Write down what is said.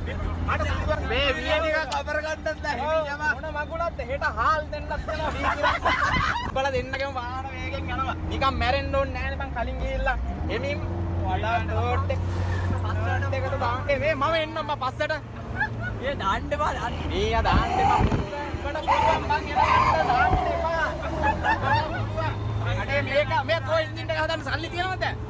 මේ වියන එක කබර ගන්නත් දැන් මොන මගුලක්ද හෙට හාල් දෙන්නත් වෙනවා වීකිරක් උඹලා දෙන්නගම වාහන වේගෙන් යනවා නිකන් මැරෙන්න ඕනේ නෑනේ මං කලින් ගිහිල්ලා එමින් වඩා ඩෝට් එකට දාන්නේ මේ මම එන්නම් මම පස්සට මේ දාන්න බා මේ දාන්න එපා උඹට පුළුවන් මං එනකට දාන්න එපා අනේ මේක මේ කොහෙන්ද ඉන්න හදන්න සල්ලි තියනවද